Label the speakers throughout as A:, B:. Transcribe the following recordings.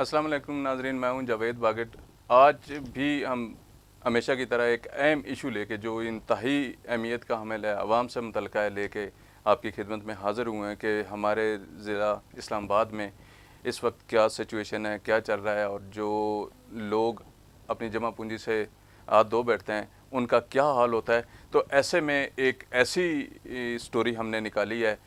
A: अस्सलाम वालेकुम नाजरीन, मैं हूं जावेद बागट। आज भी हम हमेशा की तरह एक अहम इशू लेके जो इंतहाई अहमियत का हमें आवाम से मुतल्लिक़ है लेके आपकी खिदमत में हाज़िर हुए हैं कि हमारे ज़िला इस्लामाबाद में इस वक्त क्या सिचुएशन है, क्या चल रहा है और जो लोग अपनी जमा पूंजी से हाथ धो बैठते हैं उनका क्या हाल होता है। तो ऐसे में एक ऐसी स्टोरी हमने निकाली है।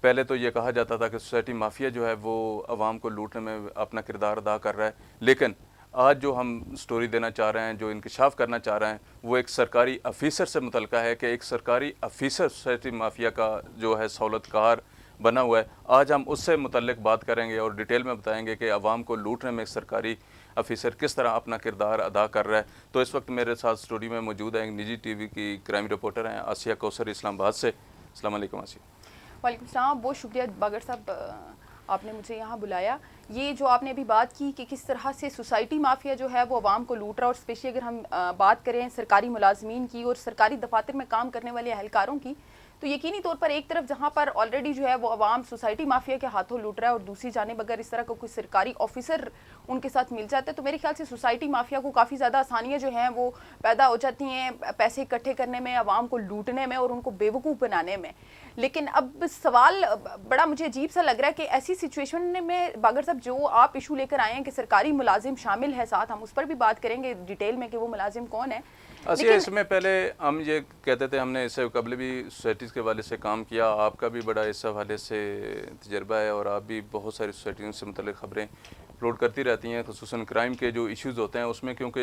A: पहले तो ये कहा जाता था कि सोसाइटी माफिया जो है वो आवाम को लूटने में अपना किरदार अदा कर रहा है, लेकिन आज जो हम स्टोरी देना चाह रहे हैं, जो इंकशाफ करना चाह रहे हैं, वो एक सरकारी अफीसर से मुतल्लिका है कि एक सरकारी अफीसर सोसाइटी माफिया का जो है सहूलतकार बना हुआ है। आज हम उससे मुतल्लिक बात करेंगे और डिटेल में बताएंगे कि आवाम को लूटने में एक सरकारी अफीसर किस तरह अपना किरदार अदा कर रहा है। तो इस वक्त मेरे साथ स्टूडियो में मौजूद है एक निजी टीवी की क्राइम रिपोर्टर हैं आसिया कौसर इस्लामाबाद से। अस्सलाम वालेकुम आसिया।
B: वालेकुम सलाम। बहुत शुक्रिया बागर साहब, आपने मुझे यहाँ बुलाया। ये जो आपने अभी बात की कि किस तरह से सोसाइटी माफिया जो है वो आवाम को लूट रहा है, और स्पेशली अगर हम बात करें सरकारी मुलाजमीन की और सरकारी दफातर में काम करने वाले अहलकारों की, तो यकीनी तौर पर एक तरफ जहाँ पर ऑलरेडी जो है वो आवाम सोसाइटी माफिया के हाथों लूट रहा है, और दूसरी जानिब अगर इस तरह का कोई सरकारी ऑफिसर उनके साथ मिल जाता है तो मेरे ख्याल से सोसाइटी माफिया को काफ़ी ज़्यादा आसानियाँ जो हैं वो पैदा हो जाती हैं पैसे इकट्ठे करने में, आवाम को लूटने में और उनको बेवकूफ़ बनाने में। लेकिन अब सवाल बड़ा मुझे अजीब सा लग रहा है कि ऐसी सिचुएशन में बागर साहब जो आप इशू लेकर आए हैं कि सरकारी मुलाजिम शामिल है साथ, हम उस पर भी बात करेंगे डिटेल में कि वो मुलाजिम कौन है।
A: अच्छा,
B: लेकिन
A: इसमें पहले हम ये कहते थे, हमने इससे कबल भी सोसाइटीज़ के हवाले से काम किया, आपका भी बड़ा इस हवाले से तजर्बा है और आप भी बहुत सारी सोसाइटियों से मुतल्लिक़ ख़बरें अपलोड करती रहती हैं, ख़ुसूसन क्राइम के जो इश्यूज़ होते हैं उसमें, क्योंकि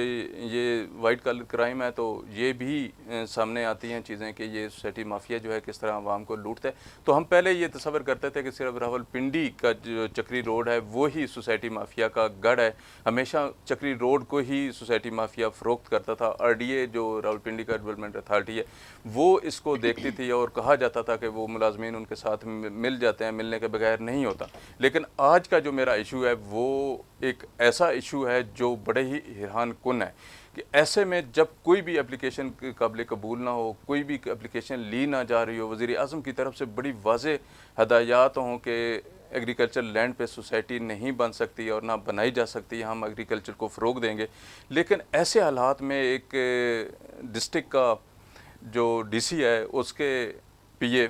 A: ये वाइट कॉलर क्राइम है तो ये भी सामने आती हैं चीज़ें कि ये सोसाइटी माफिया जो है किस तरह आवाम को लूटता है। तो हम पहले ये तसव्वुर करते थे कि सिर्फ रावलपिंडी का जो चक्री रोड है वो ही सोसाइटी माफिया का गढ़ है, हमेशा चक्री रोड को ही सोसाइटी माफिया फ़रोख्त करता था। RDA जो रावलपिंडी का डेवलपमेंट अथॉरिटी है वो इसको देखती थी और कहा जाता था कि वो मुलाजमीन उनके साथ मिल जाते हैं, मिलने के बगैर नहीं होता। लेकिन आज का जो मेरा इशू है वो एक ऐसा इशू है जो बड़े ही हैरान कुन है कि ऐसे में जब कोई भी एप्लीकेशन काबिल कबूल ना हो, कोई भी एप्लीकेशन ली ना जा रही हो, वज़ीर आज़म की तरफ से बड़ी वाज़ेह हदायत हों कि एग्रीकल्चर लैंड पे सोसाइटी नहीं बन सकती और ना बनाई जा सकती, हम एग्रीकल्चर को फ़रोग देंगे, लेकिन ऐसे हालात में एक डिस्ट्रिक्ट का जो DC है उसके PA,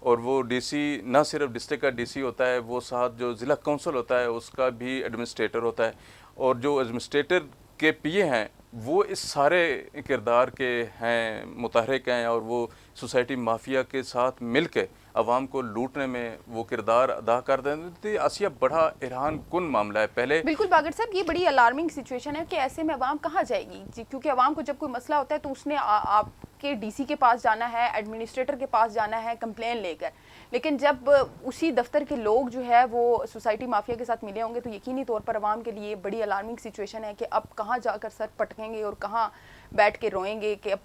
A: और वो DC ना सिर्फ डिस्ट्रिक्ट का DC होता है, वो साथ जो ज़िला काउंसिल होता है उसका भी एडमिनिस्ट्रेटर होता है, और जो एडमिनिस्ट्रेटर के PA हैं वो इस सारे किरदार के हैं, मुतहरिक हैं, और वो सोसाइटी माफिया के साथ मिल के आवाम को लूटने में वो किरदार अदा कर देते थे। आसिया, बड़ा हैरान कुन मामला है। पहले
B: बिल्कुल बागर साहब, ये बड़ी अलार्मिंग सिचुएशन है कि ऐसे में आवाम कहाँ जाएगी, क्योंकि आवाम को जब कोई मसला होता है तो उसने आपके DC के पास जाना है, एडमिनिस्ट्रेटर के पास जाना है कंप्लेन लेकर। लेकिन जब उसी दफ्तर के लोग जो है वो सोसाइटी माफिया के साथ मिले होंगे तो यकीनी तौर पर आवाम के लिए बड़ी अलार्मिंग सिचुएशन है कि अब कहाँ जाकर सर पटकेंगे और कहाँ बैठ के रोएंगे कि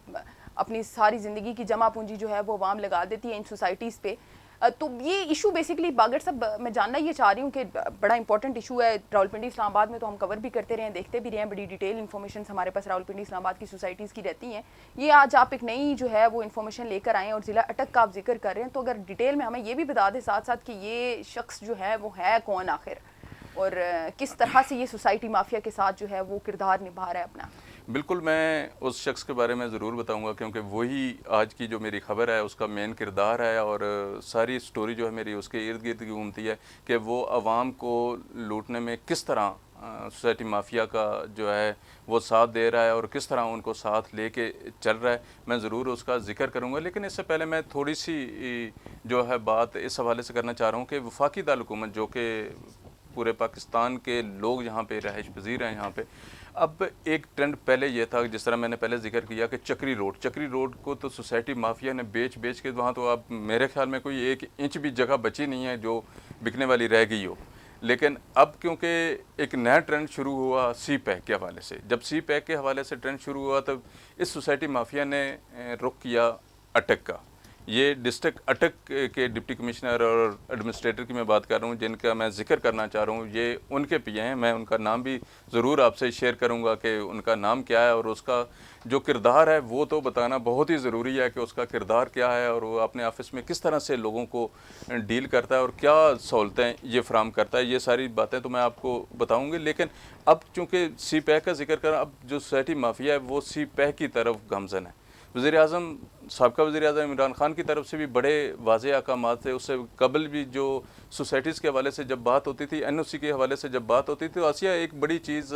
B: अपनी सारी ज़िंदगी की जमा पूंजी जो है वो आवाम लगा देती है इन सोसाइटीज़ पे। तो ये इशू बेसिकली बागर साहब मैं जानना ये चाह रही हूँ कि बड़ा इंपॉर्टेंट इशू है रावलपिंडी इस्लामाबाद में, तो हम कवर भी करते रहे हैं, देखते भी रहे हैं, बड़ी डिटेल इन्फॉर्मेशन हमारे पास रावलपिंडी इस्लामाबाद की सोसाइटीज़ की रहती हैं। ये आज आप एक नई जो है वो इन्फॉर्मेशन लेकर आए और ज़िला अटक का आप जिक्र कर रहे हैं, तो अगर डिटेल में हमें ये भी बता दें साथ साथ कि ये शख्स जो है वो है कौन आखिर, और किस तरह से ये सोसाइटी माफिया के साथ जो है वो किरदार निभा रहा है अपना।
A: बिल्कुल, मैं उस शख्स के बारे में ज़रूर बताऊंगा क्योंकि वही आज की जो मेरी ख़बर है उसका मेन किरदार है, और सारी स्टोरी जो है मेरी उसके इर्द गिर्द घूमती है कि वो आवाम को लूटने में किस तरह सोसाइटी माफिया का जो है वो साथ दे रहा है और किस तरह उनको साथ लेके चल रहा है। मैं ज़रूर उसका जिक्र करूँगा, लेकिन इससे पहले मैं थोड़ी सी जो है बात इस हवाले से करना चाह रहा हूँ कि वफाकी दारुल-हुकूमत जो कि पूरे पाकिस्तान के लोग यहाँ पे रहाइश पजीर हैं यहाँ पे, अब एक ट्रेंड पहले ये था, जिस तरह मैंने पहले जिक्र किया कि चक्री रोड को तो सोसाइटी माफिया ने बेच के वहाँ तो अब मेरे ख्याल में कोई 1 इंच भी जगह बची नहीं है जो बिकने वाली रह गई हो। लेकिन अब क्योंकि एक नया ट्रेंड शुरू हुआ CPEC के हवाले से, जब CPEC के हवाले से ट्रेंड शुरू हुआ तब इस सोसाइटी माफिया ने रुख किया अटक का, ये डिस्ट्रिक्ट अटक के डिप्टी कमिश्नर और एडमिनिस्ट्रेटर की मैं बात कर रहा हूँ, जिनका मैं जिक्र करना चाह रहा हूँ, ये उनके पीए हैं। मैं उनका नाम भी ज़रूर आपसे शेयर करूँगा कि उनका नाम क्या है और उसका जो किरदार है वो तो बताना बहुत ही ज़रूरी है कि उसका किरदार क्या है और वो अपने ऑफिस में किस तरह से लोगों को डील करता है और क्या सहूलतें ये फ्राहम करता है। ये सारी बातें तो मैं आपको बताऊँगी, लेकिन अब चूँकि सी पैक का जिक्र कर, अब जो सोसाइटी माफिया है वो सी पैक की तरफ गामजन है। वज़ीर-ए-आज़म साबका वज़ीर-ए-आज़म इमरान खान की तरफ से भी बड़े वाज़ेह अहकामात थे। उससे कबल भी जो सोसाइटीज़ के हवाले से जब बात होती थी, एनओसी के हवाले से जब बात होती थी, तो आसिया एक बड़ी चीज़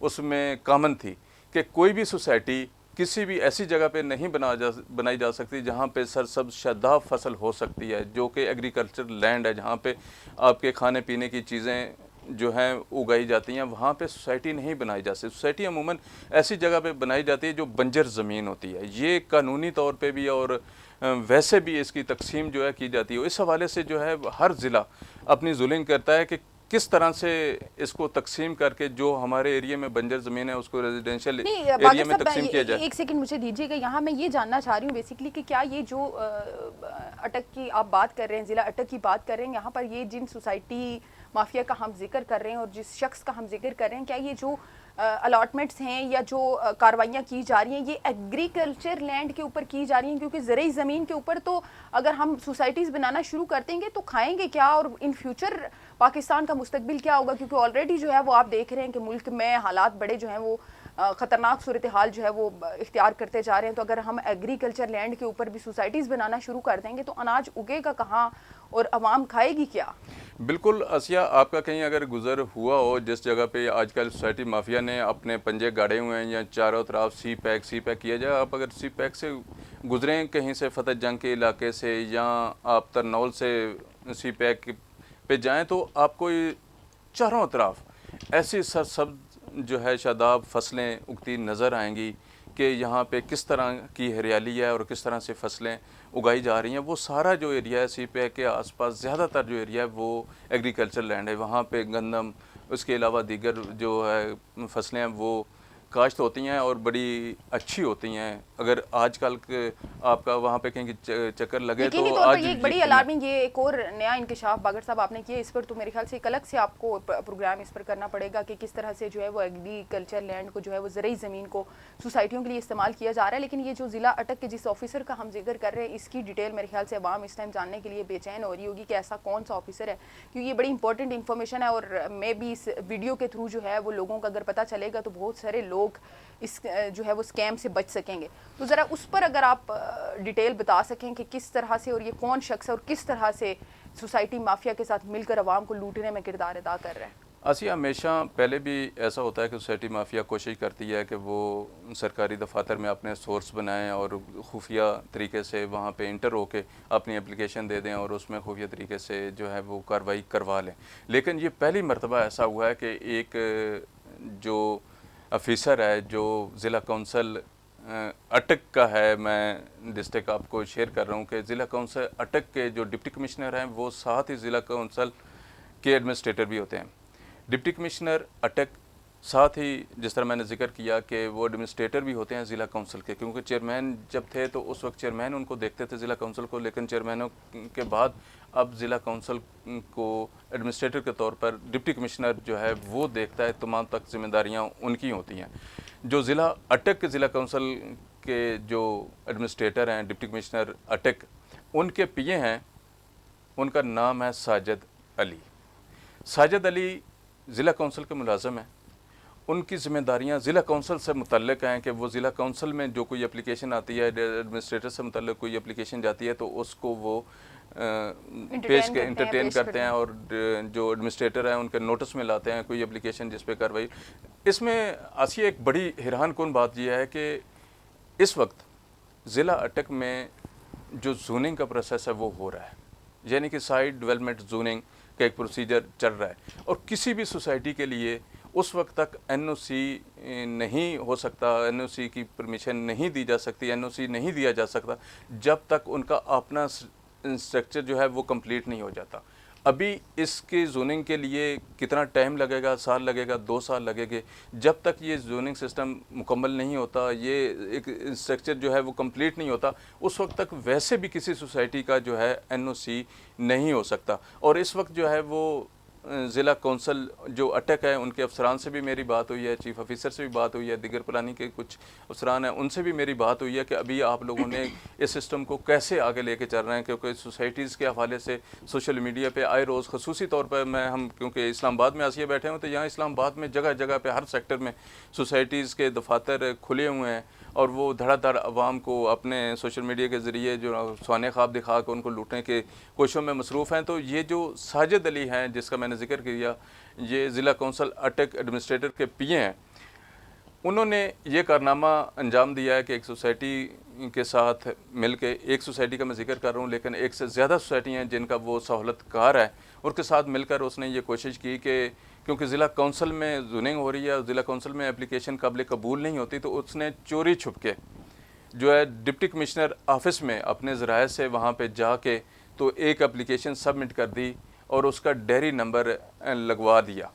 A: उसमें कॉमन थी कि कोई भी सोसाइटी किसी भी ऐसी जगह पे नहीं बनाई जा सकती जहाँ पे सरसब्ज़ शादाब फसल हो सकती है, जो कि एग्रीकल्चर लैंड है, जहाँ पे आपके खाने पीने की चीज़ें जो हैं उगाई जाती हैं। वहाँ पे सोसाइटी नहीं बनाई जा सकती। सोसाइटी अमूमन ऐसी जगह पे बनाई जाती है जो बंजर ज़मीन होती है। ये कानूनी तौर पे भी और वैसे भी इसकी तकसीम जो है की जाती है। इस हवाले से जो है हर ज़िला अपनी जुलिंग करता है कि किस तरह से इसको तकसीम करके जो हमारे एरिया में बंजर ज़मीन है उसको रेजिडेंशियल
B: नहीं
A: एरिया में तकसीम किया जाए।
B: एक सेकंड मुझे दीजिएगा, यहाँ मैं ये जानना चाह रही हूँ बेसिकली कि क्या ये जो अटक की आप बात कर रहे हैं, ज़िला अटक की बात कर रहे हैं, यहाँ पर ये जिन सोसाइटी माफिया का हम जिक्र कर रहे हैं और जिस शख्स का हम जिक्र कर रहे हैं, क्या ये जो अलॉटमेंट्स हैं या जो कार्रवाइयाँ की जा रही हैं ये एग्रीकल्चर लैंड के ऊपर की जा रही हैं? क्योंकि ज़रूरी ज़मीन के ऊपर तो अगर हम सोसाइटीज़ बनाना शुरू कर देंगे तो खाएंगे क्या और इन फ्यूचर पाकिस्तान का मुस्तकबिल क्या होगा? क्योंकि ऑलरेडी जो है वो आप देख रहे हैं कि मुल्क में हालात बड़े जो हैं वो ख़तरनाक सूरत हाल जो है वो इख्तियार करते जा रहे हैं। तो अगर हम एग्रीकल्चर लैंड के ऊपर भी सोसाइटीज़ बनाना शुरू कर देंगे तो अनाज उगेगा कहाँ और आवाम खाएगी क्या?
A: बिल्कुल आसिया, आपका कहीं अगर गुजर हुआ हो जिस जगह पे आजकल सोसाइटी माफिया ने अपने पंजे गाड़े हुए हैं या चारों तरफ सी पैक किया जाए, आप अगर सी पैक से गुजरें कहीं से फतेह जंग के इलाके से या आप तरनौल से सी पैक पे जाएं तो आपको ये चारों तरफ ऐसी सरसब्ज जो है शादाब फसलें उगती नज़र आएंगी कि यहाँ पे किस तरह की हरियाली है और किस तरह से फसलें उगाई जा रही हैं। वो सारा जो एरिया है सी पैक के आसपास ज़्यादातर जो एरिया है वो एग्रीकल्चर लैंड है। वहाँ पे गंदम, उसके अलावा दीगर जो है फसलें हैं वो काश्त होती हैं और बड़ी अच्छी होती हैं। अगर आजकल के आपका वहाँ पे कहीं चक्कर लगे
B: यकीनी
A: तो
B: तौर पर
A: आज
B: ये एक बड़ी अलार्मिंग, ये एक और नया इंकशाफ बागर साहब आपने किया। इस पर तो मेरे ख्याल से एक अलग से आपको प्रोग्राम इस पर करना पड़ेगा कि किस तरह से जो है वो एग्रीकल्चर लैंड को जो है वो ज़रूरी ज़मीन को सोसाइटियों के लिए इस्तेमाल किया जा रहा है। लेकिन ये जो ज़िला अटक के जिस ऑफिसर का हम जिक्र कर रहे हैं इसकी डिटेल मेरे ख्याल से अवाम इस टाइम जानने के लिए बेचैन हो रही होगी कि ऐसा कौन सा ऑफिसर है, क्योंकि ये बड़ी इंपॉर्टेंट इन्फॉर्मेशन है और मे भी इस वीडियो के थ्रू जो है वो लोगों का अगर पता चलेगा तो बहुत सारे लोग इस जो है वो स्कैम से बच सकेंगे। तो ज़रा उस पर अगर आप डिटेल बता सकें कि किस तरह से और ये कौन शख्स है और किस तरह से सोसाइटी माफिया के साथ मिलकर आवाम को लूटने में किरदार अदा कर रहे हैं।
A: आसिया, हमेशा पहले भी ऐसा होता है कि सोसाइटी माफिया कोशिश करती है कि वो सरकारी दफातर में अपने सोर्स बनाएं और खुफिया तरीके से वहाँ पे इंटर होके अपनी एप्लीकेशन दे दें और उसमें खुफिया तरीके से जो है वो कार्रवाई करवा लें। लेकिन ये पहली मरतबा ऐसा हुआ है कि एक जो ऑफिसर है जो ज़िला कौंसल अटक का है, मैं डिस्ट्रिक्ट आपको शेयर कर रहा हूँ कि ज़िला कौंसल अटक के जो डिप्टी कमिश्नर हैं वो साथ ही ज़िला कौंसल के एडमिनिस्ट्रेटर भी होते हैं। डिप्टी कमिश्नर अटक साथ ही जिस तरह मैंने जिक्र किया कि वो एडमिनिस्ट्रेटर भी होते हैं ज़िला काउंसिल के, क्योंकि चेयरमैन जब थे तो उस वक्त चेयरमैन उनको देखते थे ज़िला काउंसिल को, लेकिन चेयरमैनों के बाद अब ज़िला काउंसिल को एडमिनिस्ट्रेटर के तौर पर डिप्टी कमिश्नर जो है वो देखता है, तमाम तक जिम्मेदारियाँ उनकी होती हैं। जो ज़िला अटक के ज़िला काउंसिल के जो एडमिनिस्ट्रेटर हैं डिप्टी कमिश्नर अटक, उनके पीए हैं, उनका नाम है साजिद अली। साजिद अली ज़िला काउंसिल के मुलाज़म हैं। उनकी ज़िम्मेदारियाँ ज़िला काउंसिल से मुतल्लिक हैं कि वो ज़िला काउंसिल में जो कोई एप्लीकेशन आती है, एडमिनिस्ट्रेटर से मुतल्लिक कोई एप्लीकेशन जाती है तो उसको वो एंटरटेन करते हैं और जो एडमिनिस्ट्रेटर हैं उनके नोटिस में लाते हैं कोई एप्लीकेशन जिस पे कार्रवाई। इसमें आसिया एक बड़ी हैरान कुन बात यह है कि इस वक्त ज़िला अटक में जो जोनिंग का प्रोसेस है वो हो रहा है, यानी कि साइट डेवलपमेंट जोनिंग का एक प्रोसीजर चल रहा है और किसी भी सोसाइटी के लिए उस वक्त तक एनओसी नहीं हो सकता, एनओसी की परमिशन नहीं दी जा सकती, एनओसी नहीं दिया जा सकता जब तक उनका अपना स्ट्रक्चर जो है वो कंप्लीट नहीं हो जाता। अभी इसकी जोनिंग के लिए कितना टाइम लगेगा, साल लगेगा, 2 साल लगेंगे। जब तक ये जोनिंग सिस्टम मुकम्मल नहीं होता, ये एक स्ट्रक्चर जो है वो कंप्लीट नहीं होता, उस वक्त तक वैसे भी किसी सोसाइटी का जो है एनओसी नहीं हो सकता। और इस वक्त जो है वो ज़िला कौंसल जो अटक है उनके अफसरान से भी मेरी बात हुई है, चीफ ऑफिसर से भी बात हुई है, दिगर प्लानिंग के कुछ अफसरान हैं उनसे भी मेरी बात हुई है कि अभी आप लोगों ने इस सिस्टम को कैसे आगे लेके चल रहे हैं, क्योंकि सोसाइटीज़ के हवाले से सोशल मीडिया पे आए रोज़ खसूसी तौर पर हम क्योंकि इस्लामाबाद में आसिया बैठे हुए तो यहाँ इस्लामाबाद में जगह जगह पर हर सेक्टर में सोसाइटीज़ के दफातर खुले हुए हैं और वो धड़ाधड़ आवाम को अपने सोशल मीडिया के ज़रिए जो सुहाने ख्वाब दिखा कर उनको लूटने के कोशिशों में मसरूफ़ हैं। तो ये जो साजिद अली हैं जिसका मैंने जिक्र किया, ये ज़िला कौंसल अटक एडमिनिस्ट्रेटर के पीए हैं, उन्होंने ये कारनामा अंजाम दिया है कि एक सोसाइटी के साथ मिलके, एक सोसाइटी का मैं जिक्र कर रहा हूँ लेकिन एक से ज़्यादा सोसाइटी हैं जिनका वो सहूलतकार है, उनके साथ मिलकर उसने ये कोशिश की कि क्योंकि ज़िला कौंसल में जोनिंग हो रही है, ज़िला कौंसल में एप्लीकेशन काबिल कबूल नहीं होती, तो उसने चोरी छुप के जो है डिप्टी कमिश्नर ऑफिस में अपने ज़राए से वहाँ पे जाके तो एक एप्लीकेशन सबमिट कर दी और उसका डायरी नंबर लगवा दिया।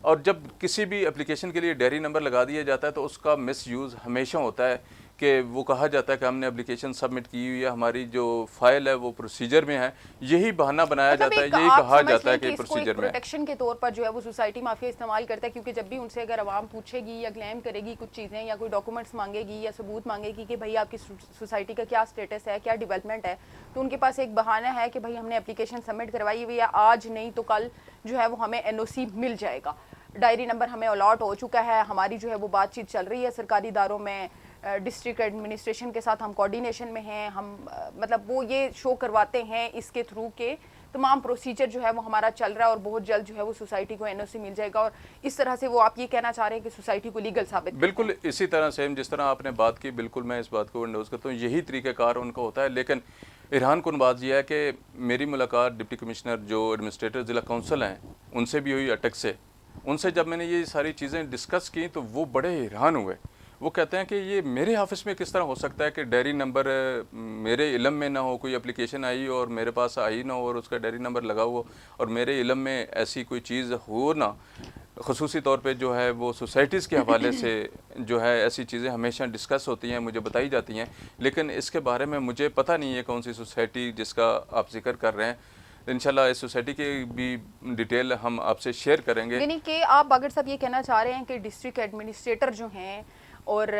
A: और जब किसी भी एप्लीकेशन के लिए डायरी नंबर लगा दिया जाता है तो उसका मिसयूज़ हमेशा होता है कि वो कहा जाता है कि हमने एप्लीकेशन सबमिट की हुई है, हमारी जो फाइल है वो प्रोसीजर में है, यही बहाना बनाया जाता है, यही कहा जाता है कि प्रोसीजर में।
B: प्रोटेक्शन के तौर पर जो है वो सोसाइटी माफिया इस्तेमाल करता है, क्योंकि जब भी उनसे अगर आवाम पूछेगी या क्लेम करेगी कुछ चीज़ें या कोई डॉक्यूमेंट्स मांगेगी या सबूत मांगेगी कि भाई आपकी सोसाइटी का क्या स्टेटस है, क्या डेवलपमेंट है, तो उनके पास एक बहाना है कि भाई हमने एप्लीकेशन सबमिट करवाई हुई है, आज नहीं तो कल जो है वो हमें एनओसी मिल जाएगा, डायरी नंबर हमें अलॉट हो चुका है, हमारी जो है वो बातचीत चल रही है सरकारी इदारों में, डिस्ट्रिक्ट एडमिनिस्ट्रेशन के साथ हम कोऑर्डिनेशन में हैं, हम मतलब वो ये शो करवाते हैं इसके थ्रू के तमाम प्रोसीजर जो है वो हमारा चल रहा है और बहुत जल्द जो है वो सोसाइटी को एनओसी मिल जाएगा। और इस तरह से वो आप ये कहना चाह रहे हैं कि सोसाइटी को लीगल साबित
A: बिल्कुल इसी तरह सेम जिस तरह आपने बात की, बिल्कुल मैं इस बात को इंडोज करता हूँ, यही तरीक़ाकार उनका होता है। लेकिन इरहान कुन बात यह है कि मेरी मुलाकात डिप्टी कमिश्नर जो एडमिनिस्ट्रेटर ज़िला कौंसल हैं उनसे भी हुई अटक से। उनसे जब मैंने ये सारी चीज़ें डिस्कस की तो वो बड़े हैरान हुए। वो कहते हैं कि ये मेरे ऑफिस में किस तरह हो सकता है कि डायरी नंबर मेरे इलम में ना हो, कोई एप्लीकेशन आई और मेरे पास आई ना हो और उसका डायरी नंबर लगा हो और मेरे इलम में ऐसी कोई चीज़ हो ना। ख़ुसूसी तौर पे जो है वो सोसाइटीज़ के हवाले से जो है ऐसी चीज़ें हमेशा डिस्कस होती हैं, मुझे बताई जाती हैं, लेकिन इसके बारे में मुझे पता नहीं है कौन सी सोसाइटी जिसका आप जिक्र कर रहे हैं। इंशाल्लाह इस सोसाइटी की भी डिटेल हम आपसे शेयर करेंगे।
B: यानी कि आप बागर साहब ये कहना चाह रहे हैं कि डिस्ट्रिक्ट एडमिनिस्ट्रेटर जो हैं और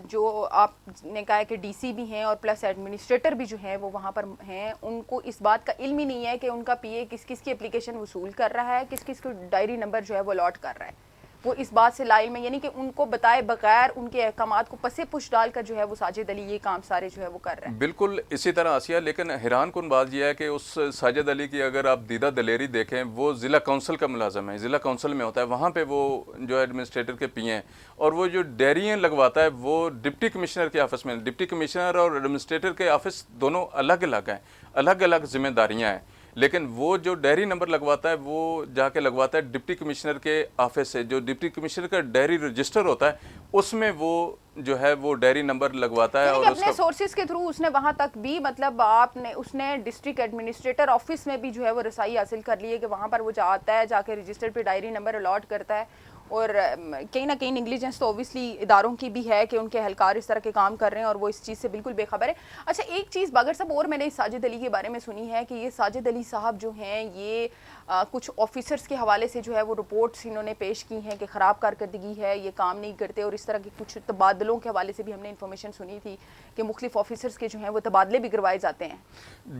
B: जो आपने कहा है कि डीसी भी हैं और प्लस एडमिनिस्ट्रेटर भी जो हैं वो वहाँ पर हैं, उनको इस बात का इल्म ही नहीं है कि उनका पीए किस किस की एप्लीकेशन वसूल कर रहा है, किस किस को डायरी नंबर जो है वो अलॉट कर रहा है। वो इस बात से लाइल में, यानी कि उनको बताए बगैर उनके अहकामात को पसे पुश डालकर जो है वो साजिद अली ये काम सारे जो है वो कर रहे हैं।
A: बिल्कुल इसी तरह आसिया, लेकिन हैरान कुन बात यह है कि उस साजिद अली की अगर आप दीदा दलेरी देखें, वो ज़िला कौंसल का मुलाजम है, ज़िला कौंसल में होता है, वहाँ पे वो जो एडमिनिस्ट्रेटर के पीए हैं और वो जो डायरियाँ लगवाता है वो डिप्टी कमिश्नर के ऑफिस में। डिप्टी कमिश्नर और एडमिनिस्ट्रेटर के ऑफिस दोनों अलग अलग हैं, अलग अलग जिम्मेदारियाँ हैं, लेकिन वो जो डायरी नंबर लगवाता है वो जाके लगवाता है डिप्टी कमिश्नर के ऑफिस से। जो डिप्टी कमिश्नर का डायरी रजिस्टर होता है उसमें वो जो है वो डायरी नंबर लगवाता है। और
B: अपने सोर्सेज के थ्रू उसने वहां तक भी मतलब आपने उसने डिस्ट्रिक्ट एडमिनिस्ट्रेटर ऑफिस में भी जो है वो रसाई हासिल कर ली है कि वहां पर वो जाता है, जाके रजिस्टर पे डायरी नंबर अलॉट करता है। और कहीं ना कहीं निगलिजेंस तो ऑब्वियसली इदारों की भी है कि उनके एहलकार इस तरह के काम कर रहे हैं और वो इस चीज़ से बिल्कुल बेखबर है। अच्छा, एक चीज़ बागर साहब और मैंने साजिद अली के बारे में सुनी है कि ये साजिद अली साहब जो हैं ये कुछ ऑफिसर्स के हवाले से जो है वो रिपोर्ट्स इन्होंने पेश की हैं कि ख़राब कारकर्दगी है, ये काम नहीं करते, और इस तरह के कुछ तबादलों के हवाले से भी हमने इन्फॉर्मेशन सुनी थी कि मुख्तलिफ ऑफिसर्स के जो हैं वो तबादले भी करवाए जाते हैं।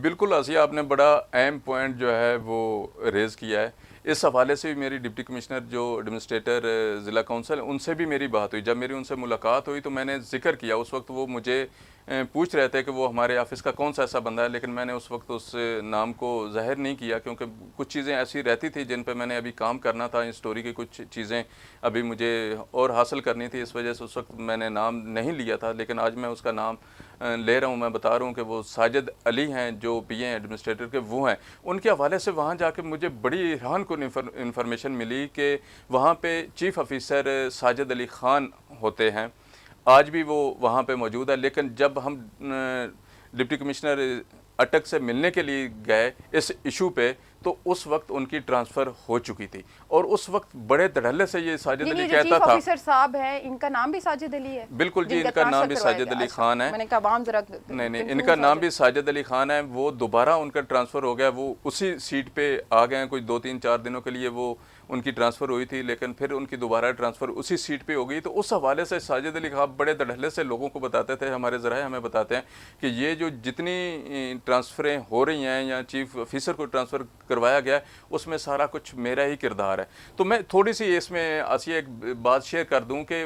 A: बिल्कुल आसिया, आपने बड़ा अहम पॉइंट जो है वो रेज़ किया है। इस हवाले से भी मेरी डिप्टी कमिश्नर जो एडमिनिस्ट्रेटर ज़िला कौंसल उनसे भी मेरी बात हुई। जब मेरी उनसे मुलाकात हुई तो मैंने जिक्र किया, उस वक्त वो मुझे पूछ रहे थे कि वो हमारे ऑफिस का कौन सा ऐसा बंदा है, लेकिन मैंने उस वक्त उस नाम को ज़ाहिर नहीं किया क्योंकि कुछ चीज़ें ऐसी रहती थी जिन पे मैंने अभी काम करना था, इस स्टोरी की कुछ चीज़ें अभी मुझे और हासिल करनी थी, इस वजह से उस वक्त मैंने नाम नहीं लिया था। लेकिन आज मैं उसका नाम ले रहा हूँ, मैं बता रहा हूँ कि वो साजिद अली हैं जो पीए एडमिनिस्ट्रेटर के वो हैं। उनके हवाले से वहाँ जाके मुझे बड़ी हैरान कुन इंफॉर्मेशन मिली कि वहाँ पे चीफ़ ऑफिसर साजिद अली ख़ान होते हैं, आज भी वो वहाँ पे मौजूद है। लेकिन जब हम डिप्टी कमिश्नर अटक से मिलने के लिए गए इस इशू पे तो उस वक्त उनकी ट्रांसफ़र हो चुकी थी और उस वक्त बड़े धड़ल्ले से ये साजिद अली कहता
B: चीफ
A: था।
B: ऑफिसर साहब है, इनका नाम भी साजिद अली है?
A: बिल्कुल जी, इनका नाम भी साजिद अली खान है।
B: मैंने कहा आवाम जरा
A: नहीं, इनका नाम भी साजिद अली खान है। वो दोबारा उनका ट्रांसफ़र हो गया, वो उसी सीट पे आ गए हैं। कुछ 2-3-4 दिनों के लिए वो उनकी ट्रांसफ़र हुई थी, लेकिन फिर उनकी दोबारा ट्रांसफ़र उसी सीट पे हो गई। तो उस हवाले से साजिद अली खान बड़े धड़ल्ले से लोगों को बताते थे, हमारे ज़राए हमें बताते हैं कि ये जो जितनी ट्रांसफ़रें हो रही हैं या चीफ ऑफिसर को ट्रांसफ़र करवाया गया है, उसमें सारा कुछ मेरा ही किरदार है। तो मैं थोड़ी सी इसमें आसिया एक बात शेयर कर दूँ कि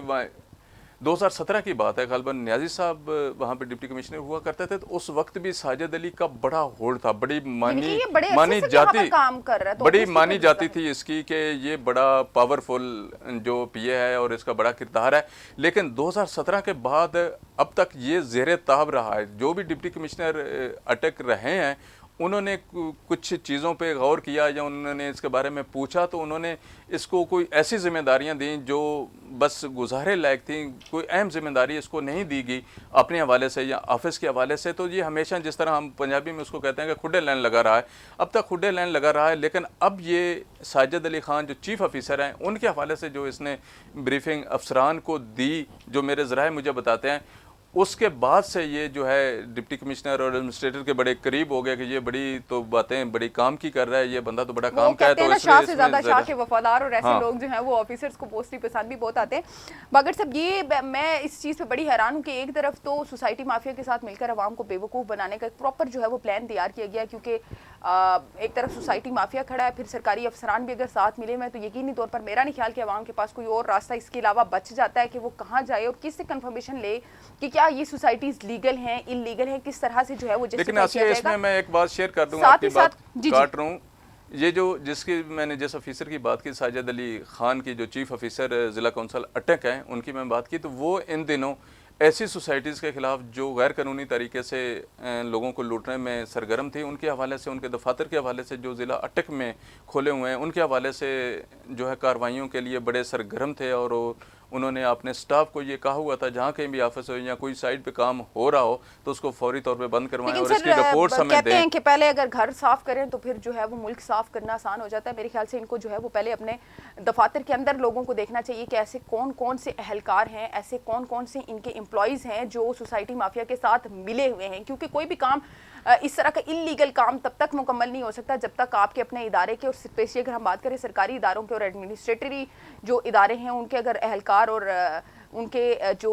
A: 2017 की बात है, गालिबन न्याजी साहब वहाँ पे डिप्टी कमिश्नर हुआ करते थे। तो उस वक्त भी साजिद अली का बड़ा होड़ था, बड़ी मानी जाती
B: काम कर रहा है, तो
A: बड़ी मानी जाती थी इसकी कि ये बड़ा पावरफुल जो पीए है और इसका बड़ा किरदार है। लेकिन 2017 के बाद अब तक ये ज़ेरे ताब रहा है। जो भी डिप्टी कमिश्नर अटक रहे हैं, उन्होंने कुछ चीज़ों पे गौर किया या उन्होंने इसके बारे में पूछा, तो उन्होंने इसको कोई ऐसी जिम्मेदारियां दी जो बस गुजारे लायक थी। कोई अहम जिम्मेदारी इसको नहीं दी गई अपने हवाले से या ऑफिस के हवाले से। तो ये हमेशा जिस तरह हम पंजाबी में उसको कहते हैं कि खुडे लाइन लगा रहा है, अब तक खुडे लाइन लगा रहा है। लेकिन अब ये साजिद अली खान जो चीफ ऑफिसर हैं, उनके हवाले से जो इसने ब्रीफिंग अफसरान को दी, जो मेरे ज़राए मुझे बताते हैं, उसके बाद से ये जो है डिप्टी कमिश्नर और एडमिनिस्ट्रेटर के बड़े करीब हो गया कि ये बड़ी तो बातें बड़ी काम की कर रहा है, ये बंदा तो बड़ा काम का है। तो
B: शाह से ज़्यादा शाह के वफादार और ऐसे लोग जो हैं वो ऑफिसर्स को मोस्टली पसंद भी बहुत आते हैं। बागर साहब, ये मैं इस चीज़ पे बड़ी हैरान हूँ कि एक तरफ तो सोसाइटी माफिया के साथ मिलकर आवाम को बेवकूफ़ बनाने का एक प्रॉपर जो है वो प्लान तैयार किया गया, क्योंकि एक तरफ सोसाइटी माफिया खड़ा है, फिर सरकारी अफसरान भी अगर साथ मिले हुए हैं, तो यकीनी तौर पर मेरा नहीं ख्याल कि आवाम के पास कोई और रास्ता इसके अलावा बच जाता है कि वो कहाँ जाए और किससे कंफर्मेशन ले कि क्या ये सोसाइटीज लीगल हैं, इलीगल हैं, किस तरह से जो है वो।
A: लेकिन आसिया, इसमें मैं एक बात शेयर कर दूं, आपकी बात काट रहा हूं। ये जो जिसकी मैंने जिस ऑफिसर की बात की, साजिद अली खान की, जो चीफ ऑफिसर ज़िला कौंसल अटक हैं, उनकी मैं बात की, तो वो इन दिनों ऐसी सोसाइटीज़ के ख़िलाफ़ जो गैर कानूनी तरीके से लोगों को लूटने में सरगर्म थी, उनके हवाले से, उनके दफातर के हवाले से जो ज़िला अटक में खोले हुए हैं, उनके हवाले से जो है कार्रवाइयों के लिए बड़े सरगर्म थे। और उन्होंने अपने स्टाफ को ये कहा हुआ था, जहाँ कहीं भी ऑफिस हो या कोई साइड पे काम हो रहा हो, तो उसको फौरी तौर पे बंद करवाएं और इसकी रिपोर्ट हमें दें।
B: कहते हैं कि पहले अगर घर साफ करें तो फिर जो है वो मुल्क साफ करना आसान हो जाता है। मेरे ख्याल से इनको जो है वो पहले अपने दफातर के अंदर लोगों को देखना चाहिए कि ऐसे कौन कौन से अहलकार हैं, ऐसे कौन कौन से इनके एम्प्लॉयज़ हैं जो सोसाइटी माफिया के साथ मिले हुए हैं। क्योंकि कोई भी काम, इस तरह का इलीगल काम तब तक मुकम्मल नहीं हो सकता जब तक आपके अपने इदारे के, और स्पेशली अगर हम बात करें सरकारी इदारों के और एडमिनिस्ट्रेटरी जो इदारे हैं उनके अगर अहलकार और उनके जो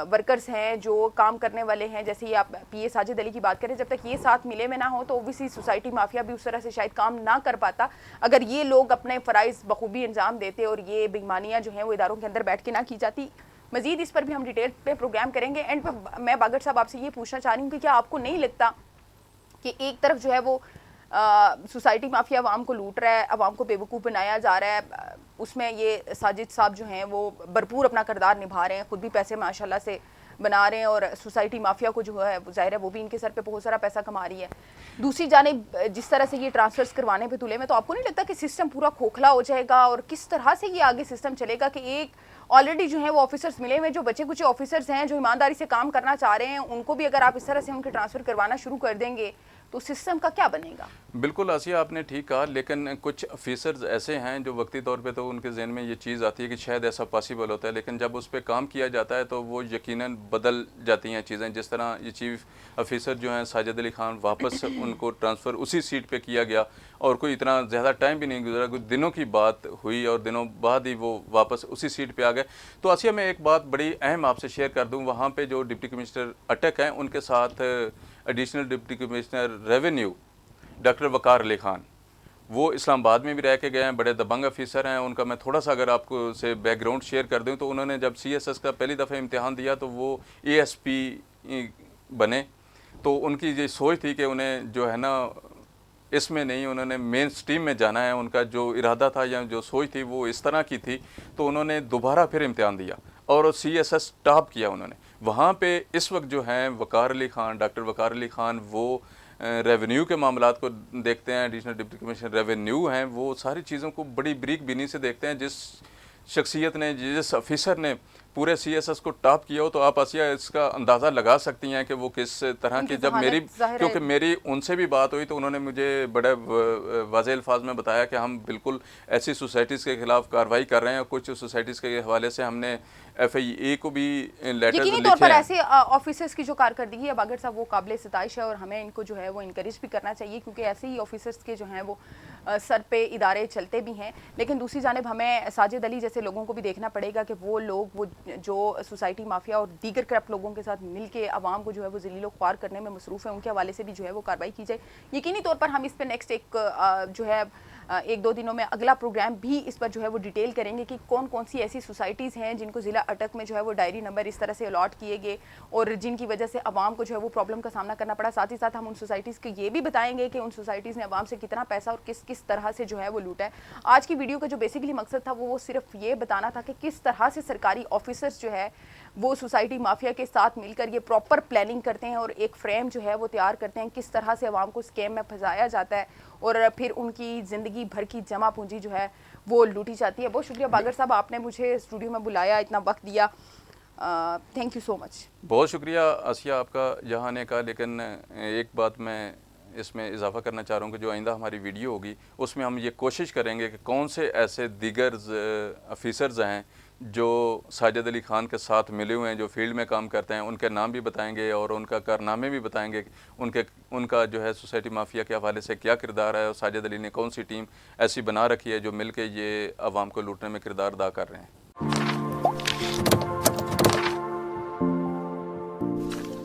B: वर्कर्स हैं, जो काम करने वाले हैं, जैसे ये आप पीए साजिद अली की बात करें, जब तक ये साथ मिले में ना हो तो ओबियसली सोसाइटी माफिया भी उस तरह से शायद काम ना कर पाता। अगर ये लोग अपने फ़राइज़ बखूबी अंजाम देते और ये बेईमानियाँ जो हैं वो इदारों के अंदर बैठ के ना की जाती। मज़ीद इस पर भी हम डिटेल पे प्रोग्राम करेंगे। एंड पर मैं बागर साहब आपसे ये पूछना चाह रही हूँ कि क्या आपको नहीं लगता कि एक तरफ जो है वो सोसाइटी माफिया आवाम को लूट रहा है, आवाम को बेवकूफ़ बनाया जा रहा है, उसमें ये साजिद साहब जो हैं वो भरपूर अपना किरदार निभा रहे हैं, खुद भी पैसे माशाल्लाह से बना रहे हैं और सोसाइटी माफिया को जो है ज़ाहिर है वो भी इनके सर पे बहुत सारा पैसा कमा रही है। दूसरी जानिब जिस तरह से ये ट्रांसफर्स करवाने पे तुले में, तो आपको नहीं लगता कि सिस्टम पूरा खोखला हो जाएगा और किस तरह से ये आगे सिस्टम चलेगा कि एक ऑलरेडी जो है वो ऑफिसर्स मिले हुए, जो बचे कुछ ऑफिसर्स हैं जो ईमानदारी से काम करना चाह रहे हैं, उनको भी अगर आप इस तरह से उनके ट्रांसफ़र करवाना शुरू कर देंगे तो सिस्टम का क्या बनेगा?
A: बिल्कुल आसिया, आपने ठीक कहा। लेकिन कुछ ऑफिसर्स ऐसे हैं जो वक्ती तौर पे तो उनके जहन में ये चीज़ आती है कि शायद ऐसा पॉसिबल होता है, लेकिन जब उस पर काम किया जाता है तो वो यकीनन बदल जाती हैं चीज़ें। जिस तरह ये चीफ ऑफिसर जो हैं साजिद अली खान, वापस उनको ट्रांसफ़र उसी सीट पे किया गया और कोई इतना ज़्यादा टाइम भी नहीं गुजरा, कुछ दिनों की बात हुई और दिनों बाद ही वो वापस उसी सीट पे आ गए। तो आसिया, मैं एक बात बड़ी अहम आपसे शेयर कर दूँ। वहाँ पे जो डिप्टी कमिश्नर अटक हैं, उनके साथ additional deputy commissioner revenue doctor Waqar Ali Khan, वो इस्लामाबाद में भी रह के गए हैं, बड़े दबंग ऑफिसर हैं। उनका मैं थोड़ा सा अगर आपको से बैकग्राउंड शेयर कर दूं, तो उन्होंने जब CSS का पहली दफ़ा इम्तिहान दिया तो वो ASP बने। तो उनकी ये सोच थी कि उन्हें जो है ना इसमें नहीं, उन्होंने मेन स्ट्रीम में जाना है। उनका जो इरादा था या जो सोच थी वो इस तरह की थी। तो उन्होंने दोबारा फिर इम्तिहान दिया और CSS टॉप किया उन्होंने। वहाँ पे इस वक्त जो हैं वकार अली खान, डॉक्टर वकार अली खान, वो रेवेन्यू के मामलात को देखते हैं। एडिशनल डिप्टी कमिश्नर रेवेन्यू हैं, वो सारी चीज़ों को बड़ी बारीक बीनी से देखते हैं। जिस शख्सियत ने, जिस ऑफिसर ने पूरे CSS को टॉप किया हो तो आप आसिया इसका अंदाज़ा लगा सकती हैं कि वो किस तरह की, जब मेरी, क्योंकि मेरी उनसे भी बात हुई तो उन्होंने मुझे बड़े वाज़ेह अल्फाज में बताया कि हम बिल्कुल ऐसी सोसाइटीज़ के खिलाफ कार्रवाई कर रहे हैं, और कुछ सोसाइटीज़ के हवाले से हमने FIA को भी लेटर
B: यकीनी तौर पर ऐसे ऑफिसर्स की जो कारकर्दगी है बागर साहब वो काबिल सिताइश है, और हमें इनको जो है वो इनकरेज भी करना चाहिए, क्योंकि ऐसे ही ऑफिसर्स के जो हैं वो सर पे इदारे चलते भी हैं। लेकिन दूसरी जानिब हमें साजिद अली जैसे लोगों को भी देखना पड़ेगा कि वो लोग, वो जो सोसाइटी माफिया और दीगर करप्ट लोगों के साथ मिल के आवाम को जो है वो ज़लील ख्वार करने में मसरूफ़ है, उनके हवाले से भी जो है वो कार्रवाई की जाए। यकीनी तौर पर हम इस पर नेक्स्ट एक जो है 1-2 दिनों में अगला प्रोग्राम भी इस पर जो है वो डिटेल करेंगे कि कौन कौन सी ऐसी सोसाइटीज़ हैं जिनको ज़िला अटक में जो है वो डायरी नंबर इस तरह से अलॉट किए गए और जिनकी वजह से अवाम को जो है वो प्रॉब्लम का सामना करना पड़ा। साथ ही साथ हम उन सोसाइटीज़ को ये भी बताएंगे कि उन सोसाइटीज़ ने अवाम से कितना पैसा और किस किस तरह से जो है वो लूटा है। आज की वीडियो का जो बेसिकली मकसद था वो सिर्फ ये बताना था कि किस तरह से सरकारी ऑफिसर्स जो है वो सोसाइटी माफिया के साथ मिलकर ये प्रॉपर प्लानिंग करते हैं और एक फ्रेम जो है वो तैयार करते हैं, किस तरह से अवाम को स्कैम में फंसाया जाता है और फिर उनकी ज़िंदगी भर की जमा पूंजी जो है वो लूटी जाती है। बहुत शुक्रिया बागर साहब, आपने मुझे स्टूडियो में बुलाया, इतना वक्त दिया, थैंक यू सो मच।
A: बहुत शुक्रिया आसिया आपका यहाँ आने का। लेकिन एक बात मैं इसमें इजाफा करना चाह रहा हूँ कि जो आइंदा हमारी वीडियो होगी उसमें हम ये कोशिश करेंगे कि कौन से ऐसे दीगर ऑफिसर्स हैं जो साजिद अली ख़ान के साथ मिले हुए हैं, जो फील्ड में काम करते हैं, उनके नाम भी बताएंगे और उनका कारनामे भी बताएंगे, उनका जो है सोसाइटी माफिया के हवाले से क्या किरदार है और साजिद अली ने कौन सी टीम ऐसी बना रखी है जो मिल के ये आवाम को लूटने में किरदार अदा कर रहे हैं।